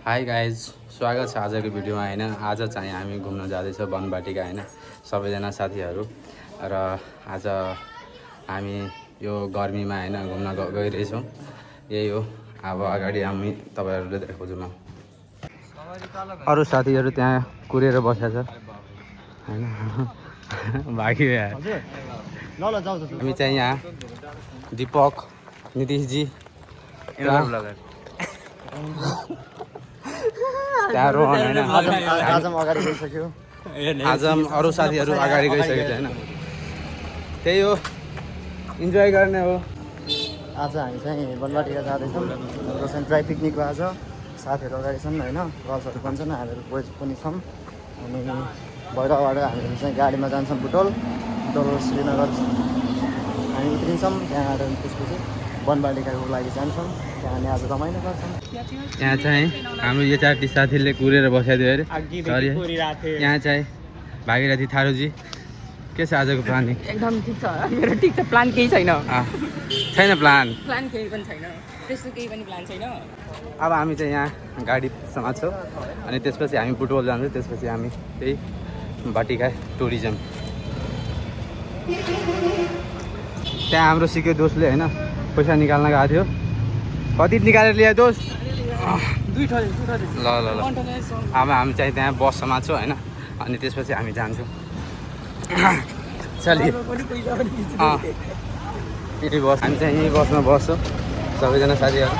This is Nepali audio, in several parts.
हाई गाइज, स्वागत छ आजको भिडियोमा होइन। आज चाहिँ हामी घुम्न जाँदैछौँ वनवाटिका होइन, सबैजना साथीहरू। र आज हामी यो गर्मीमा होइन घुम्न गइरहेछौँ। यही हो, अब अगाडि हामी तपाईँहरूले देखाउँछु म। अरू साथीहरू त्यहाँ कुरेर बसेको छ होइन, बाँकी हामी चाहिँ यहाँ दिपक, नितिशजी त्यहाँ रोहन होइन, आजम अरू साथीहरू अगाडि गइसकेको छ होइन। त्यही हो, इन्जोय गर्ने हो। आज हामी चाहिँ वनवाटिका जाँदैछौँ। हाम्रो चाहिँ ड्राई पिकनिक आज साथीहरू अगाडि छन् होइन, गर्ल्सहरू पनि छन्, हामीहरू बोइज पनि छौँ। अनि भैरवबाट हामीहरू चाहिँ गाडीमा जान्छौँ बुटोल श्रीनगर हामी उत्रिन्छौँ। त्यहाँबाट त्यसपछि वनवाटिकाको लागि जान्छौँ। त्यहाँ हामी आज रमाइलो गर्छौँ। यहाँ चाहिँ हाम्रो यो चारटी साथीले कुरेर बसाइदियो अरे। यहाँ चाहिँ भागीरथी थारूजी, के छ आजको प्लान? एकदम ठिक छ, मेरो ठिक छ। प्लान केही छैन, छैन प्लान केही पनि छैन, त्यस्तो केही पनि प्लान छैन। अब हामी चाहिँ यहाँ गाडी समात्छौँ अनि त्यसपछि हामी बुटवल जान्छौँ। त्यसपछि हामी त्यही वाटिका टुरिज्म। त्यहाँ हाम्रो सिके दोस्तले होइन पैसा निकाल्न गएको थियो। कति निकालेर ल्यायो दोस्त? ल ल ल। अब हामी चाहिँ त्यहाँ बस समात्छौँ होइन, अनि त्यसपछि हामी जान्छौँ। चलिए यही बस, हामी चाहिँ यही बसमा बस्छौँ सबैजना साथीहरू।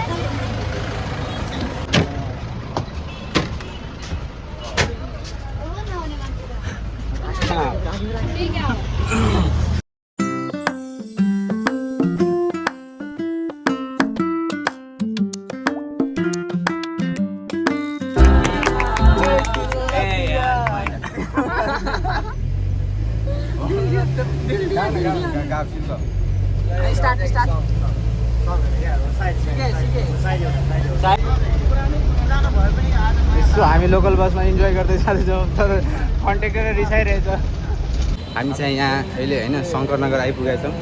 यसो हामी लोकल बसमा इन्जोय गर्दै जाँदैछौँ, तर कन्ट्याक्टर रिसाइरहेछ। हामी चाहिँ यहाँ अहिले होइन शङ्करनगर आइपुगेका छौँ।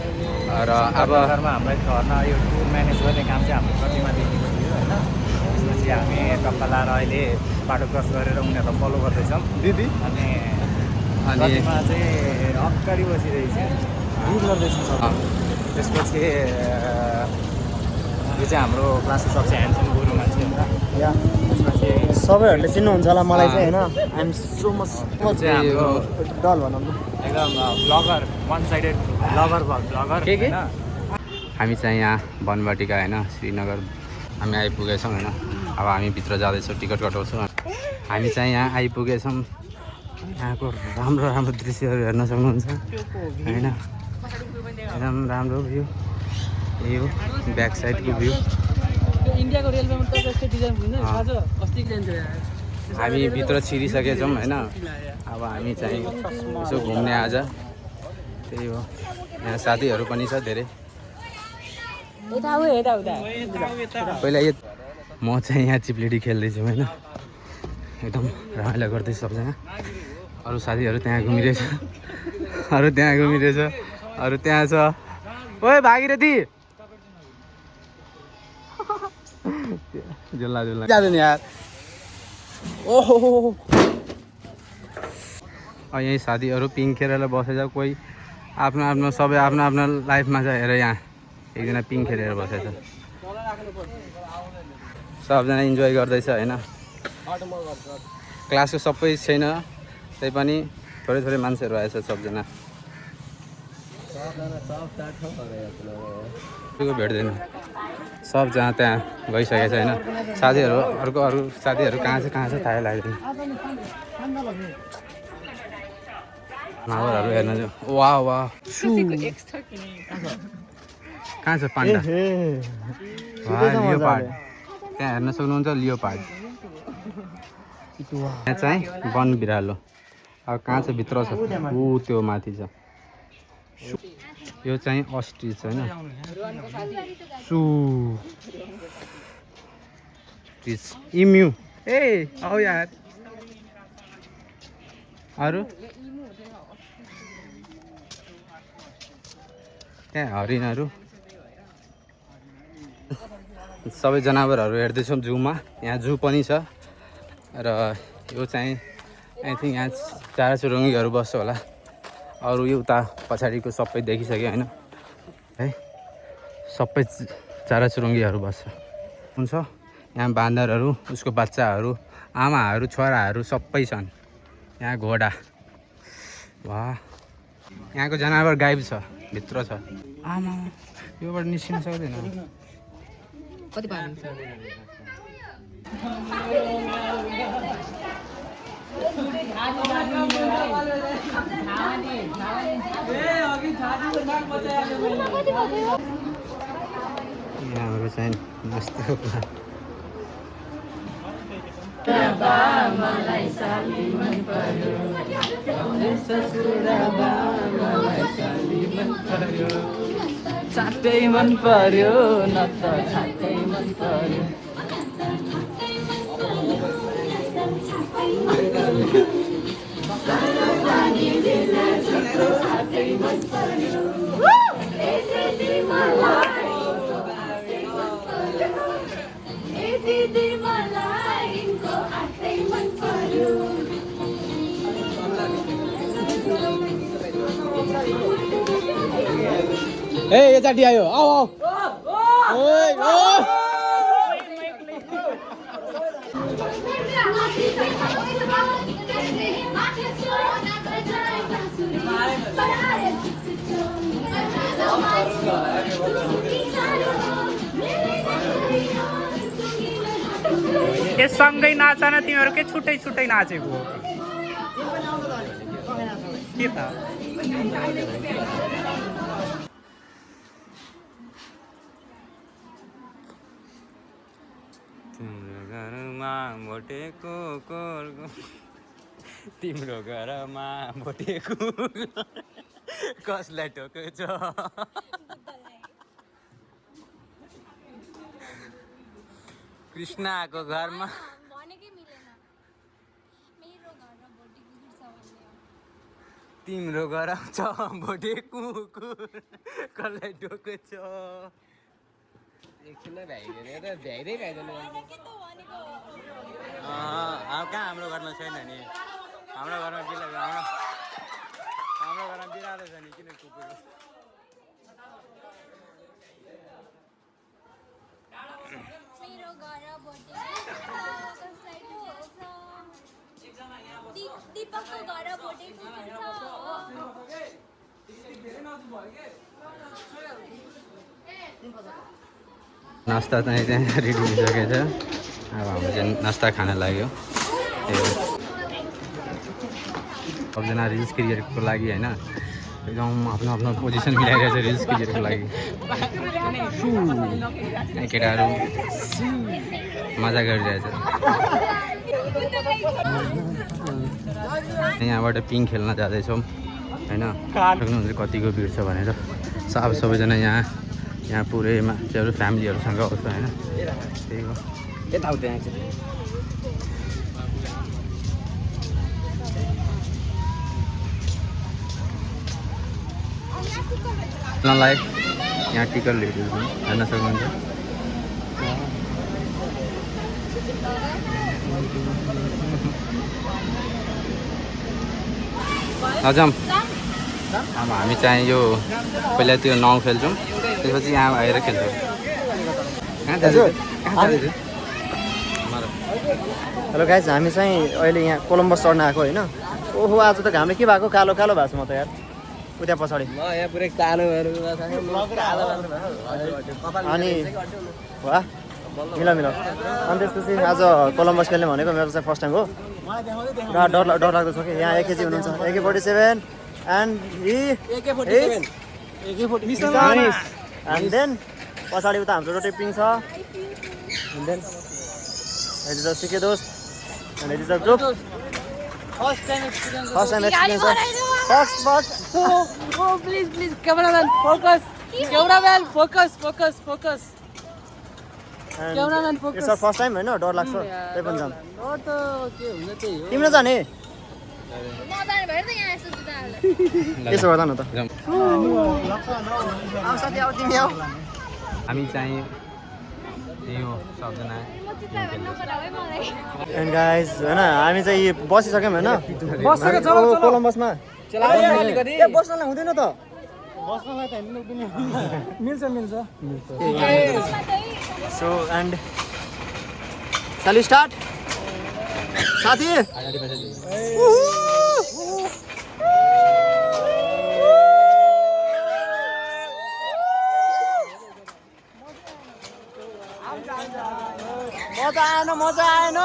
र अब हामीलाई झर्ना यो टुर म्यानेज गर्ने काम चाहिँ हाम्रो कतिमा दिएको थियो होइन। त्यसपछि हामी टक्का लाएर अहिले बाटो क्रस गरेर उनीहरूलाई फलो गर्दैछौँ दिदी। अनि कतिमा चाहिँ अगाडि बसिरहेछ गर्दैछौँ। त्यसपछि यो चाहिँ हाम्रो क्लासको सबसे ह्यान्डसम गुरु मान्छे होइन। त्यसपछि सबैहरूले चिन्नुहुन्छ होला मलाई चाहिँ होइन। आइएम सो मच हाम्रो डल भनौँ न, एकदम ब्लगर, वान साइडेड ब्लगर के हामी चाहिँ यहाँ वनवाटिका होइन श्रीनगर हामी आइपुगेछौँ होइन। अब हामी भित्र जाँदैछौँ, टिकट कटाउँछौँ। हामी चाहिँ यहाँ आइपुगेछौँ। यहाँको राम्रो राम्रो दृश्यहरू हेर्न सक्नुहुन्छ होइन, एकदम राम्रो भ्यू। यही हो ब्याक साइडको भ्यू। इन्डियाको रेलवेमा त यस्तो डिजाइन हुँदैन, अस्ति हामी भित्र छिरिसकेका छौँ होइन। अब हामी चाहिँ यसो घुम्ने आज। त्यही हो, यहाँ साथीहरू पनि छ धेरै। पहिला यो म चाहिँ यहाँ चिप्लेटी खेल्दैछु होइन, एकदम रमाइलो गर्दैछु सबजना। अरू साथीहरू त्यहाँ घुमिरहेछ, अरू त्यहाँ छ। ओए भागीरथी झुल्ला जाँदैन यार। ओहो यहीँ साथीहरू पिङ खेलेर बसेछ। कोही आफ्नो आफ्नो सबै आफ्नो आफ्नो लाइफमा छ। हेर यहाँ एकजना पिङ खेलेर बसेछ। सबजना इन्जोय गर्दैछ होइन। क्लासको सबै छैन, त्यही पनि थोरै थोरै मान्छेहरू आएछ सबजना। भेट्दैन, सबजना त्यहाँ गइसकेको छ होइन। साथीहरू अरू साथीहरू कहाँ छ थाहै लाग्दैन। माउहरू हेर्न चाहिँ वाह वाह कहाँ छ पान्डा? लियोपार्ड त्यहाँ हेर्न सक्नुहुन्छ, लियोपार्ड। यहाँ चाहिँ वन बिरालो। अब कहाँ छ? भित्र छ, ऊ त्यो माथि छ। यो चाहिँ अस्ट्रिच होइन, इम्यु। ए औ यार। अरू त्यहाँ हरिणहरू सबै जनावरहरू हेर्दैछौँ जूमा। यहाँ जू पनि छ। र यो चाहिँ आई थिङ्क यहाँ चराचुरुङ्गीहरू बस्छ होला। अरू यो उता पछाडिको सबै देखिसक्यो होइन है, सबै चराचुरुङ्गीहरू बस्छ हुन्छ। यहाँ बाँदरहरू, उसको बच्चाहरू, आमाहरू, छोराहरू सबै छन्। यहाँ घोडा, वाह, यहाँको जनावर गायब छ, भित्र छ। आमा योबाट निस्किन सक्दैन। कति पानी यहाँहरू चाहिँ मस्त छाटै मन पर्यो न त छाटै मन पर्यो। ए यो चाटी आयो, आऊ आऊ। ओइ ओ सँगै नाच न तिमीहरू के छुट्टै छुट्टै नाचेको हो के त? तिम्रो घरमा भोटेको कोरको, तिम्रो घरमा भोटेको कसलाई टोकेछ? कृष्णको घरमा भनेकै मिलेन। मेरो घर र भोटे कुकुर छ भन्ने हो। तिम्रो घर आउँछ भोटे कुकुर कसलाई टोकेछ? एकछिन भ्याइदिने त भ्याइँदै भ्याइदिनु के त भनेको हो। कहाँ हाम्रो घरमा छैन नि, हाम्रो घरमा हाम्रो घरमा बिरालो छ नि, किन कुकुर? मेरो घर भोटे कसलाई टोकेछ? दिपकको घर भोटे कुकुर छ। नास्ता चाहिँ त्यहाँ रेडी भइसकेको छ। अब हाम्रो चाहिँ नास्ता खान लाग्यो। सबजना रिल्स क्रिएटको लागि होइन, एकदम आफ्नो आफ्नो पोजिसन मिलाइरहेको छ रिल्स क्रिएटको लागि। केटाहरू मजा गरिरहेछ। यहाँबाट पिङ खेल्न जाँदैछौँ होइन, सक्नुहुन्छ कतिको भिड छ भनेर। अब सबैजना यहाँ पुरै मान्छेहरू फ्यामिलीहरूसँग आउँछ होइन, त्यही हो। यताउता यहाँ चाहिँ लाई यहाँ टिकट लिएर हेर्न सक्नुहुन्छ। हजम अब हामी चाहिँ यो पहिला त्यो 9 खेल्छौँ, त्यसपछि यहाँ आएर खेल्छौँ। हेलो गाइज, हामी चाहिँ अहिले यहाँ कोलम्बस चढ्न आएको होइन। ओहो आज त घामले के भएको, कालो कालो भएको छ म त यार। उता पछाडि यहाँ पुरै कालोहरू अनि वाह मिला अनि त्यसपछि आज कोलम्बस खेल्ने भनेको मेरो चाहिँ फर्स्ट टाइम हो र डर लाग्दो छ कि यहाँ एकेजी हुनुहुन्छ। AK-47 एन्ड एन्ड देन पछाडि उता हाम्रो रोटे पिङ छ। And then it is a सिके दोस्त and it is a group first time experience Oh, please, cameraman, focus. Cameraman, focus. Cameraman, focus. It's first time होइन, डर लाग्छ त्यही पनि जाम। डर त के हुन्छ त्यही हो। तिम्रो जाने म जाने भएर त यहाँ यस्तो जुत्ता यसो गर्दा न त। हामी चाहिँ त्यही हो सबजना एन्ड गाइस होइन हामी चाहिँ बसिसक्यौँ होइन कोलम्बसमा बस्नलाई हुँदैन त बस्नलाई त मिल्छ so and shall we start साथी मजा आएन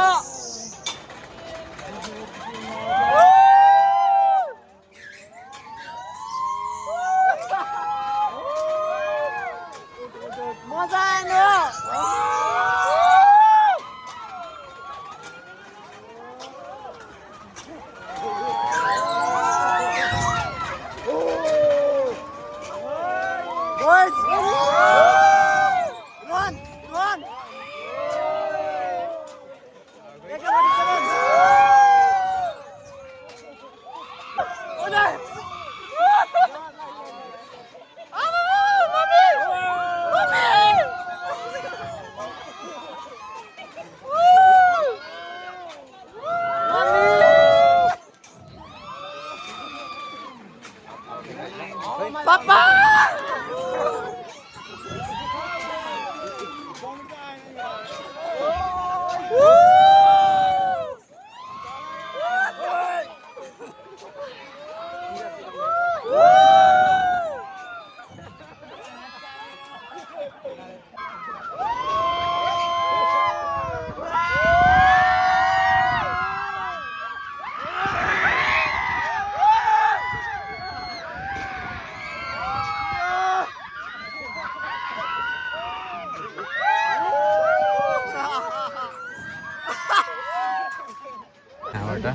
यहाँबाट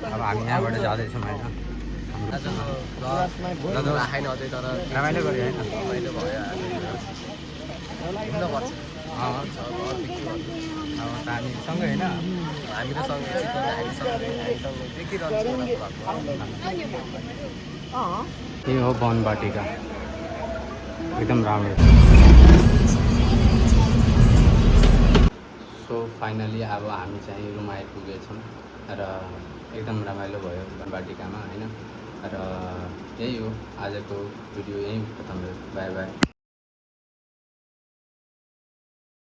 अब हामी यहाँबाट जाँदैछौँ होइन रमाइलो गऱ्यो होइन अब त हामी सँगै होइन यो हो वनवाटिका एकदम राम्रो सो फाइनली अब हामी चाहिँ रुम आइपुगेछौँ र एकदम रमाइलो भयो वनवाटिकामा होइन र यही हो आजको भिडियो यहीँ खतम भयो बाई बाई